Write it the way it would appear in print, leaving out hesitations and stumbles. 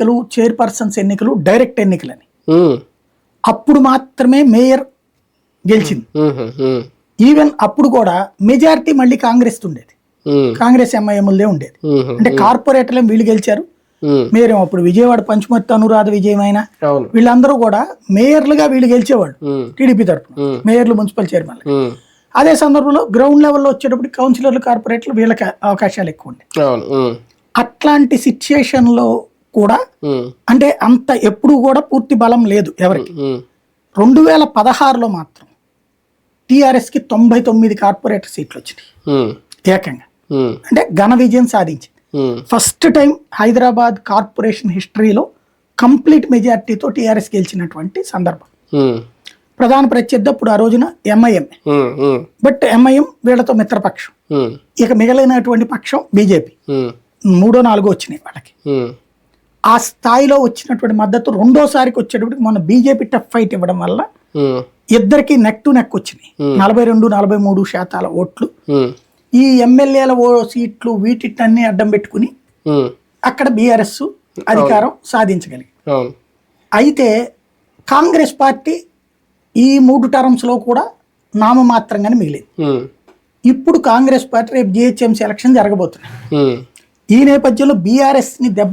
ఎన్నికలు, చైర్పర్సన్స్ ఎన్నికలు డైరెక్ట్ ఎన్నికలని. ఉమ్, అప్పుడు మాత్రమే మేయర్ గెలిచింది. ఈవెన్ అప్పుడు కూడా మెజారిటీ మళ్ళీ కాంగ్రెస్ ఉండేది, ఉమ్, కాంగ్రెస్ ఎంఐఎంలే ఉండేది. ఉమ్, అంటే కార్పొరేటర్లు వీళ్ళు గెలిచారు, ఉమ్, మేయర్ అప్పుడు విజయవాడ పంచమర్తి అనురాధ విజయమైన అవును. వీళ్ళందరూ కూడా మేయర్లుగా వీళ్ళు గెలిచేవాళ్ళు ఉమ్, టీడీపీ తరఫున, మేయర్లు, మున్సిపల్ చైర్మన్లు. ఉమ్, అదే సందర్భంలో గ్రౌండ్ లెవెల్లో వచ్చేటప్పుడు కౌన్సిలర్లు, కార్పొరేటర్లు వీళ్ళకి అవకాశాలు ఎక్కువ ఉండే. అవును. ఉమ్, అట్లాంటి సిచ్యుయేషన్లో కూడా ఉమ్, అంటే అంత ఎప్పుడు కూడా పూర్తి బలం లేదు ఎవరికి. ఉమ్, 2016లో మాత్రం టీఆర్ఎస్కి 99 కార్పొరేటర్ సీట్లు వచ్చినాయి ఉమ్, ఏకంగా. ఉమ్, అంటే ఘన విజయం సాధించింది. ఉమ్, ఫస్ట్ టైం హైదరాబాద్ కార్పొరేషన్ హిస్టరీలో కంప్లీట్ మెజార్టీతో టీఆర్ఎస్ గెలిచినటువంటి సందర్భం. ఉమ్, ప్రధాన ప్రత్యర్థి అప్పుడు ఆ రోజున MIM. Um, um, but MIM వీళ్ళతో మిత్రపక్షం. ఉమ్, ఇక మిగిలినటువంటి పక్షం బీజేపీ. ఉమ్, 3, 4 వచ్చినాయి వాళ్ళకి. ఉమ్, ఆ స్థాయిలో వచ్చినటువంటి మద్దతు రెండోసారికి వచ్చేటప్పటికి మన బీజేపీ టఫ్ ఫైట్ ఇవ్వడం వల్ల ఉమ్, ఇద్దరికి నెక్ టు నెక్ వచ్చినాయి. 42-43% ఓట్లు. ఉమ్, ఈ ఎమ్మెల్యేల సీట్లు వీటిని అడ్డం పెట్టుకుని ఉమ్, అక్కడ బీఆర్ఎస్ అధికారం సాధించగలిగింది. అవును. అయితే కాంగ్రెస్ పార్టీ ఈ 3 టర్మ్స్లో కూడా నామమాత్రంగానే మిగిలింది. ఉమ్, ఇప్పుడు కాంగ్రెస్ పార్టీ రేపు జిహెచ్ఎంసీ ఎలక్షన్ జరగబోతున్నాయి. ఉమ్, ఈ నేపథ్యంలో బీఆర్ఎస్ని దెబ్బ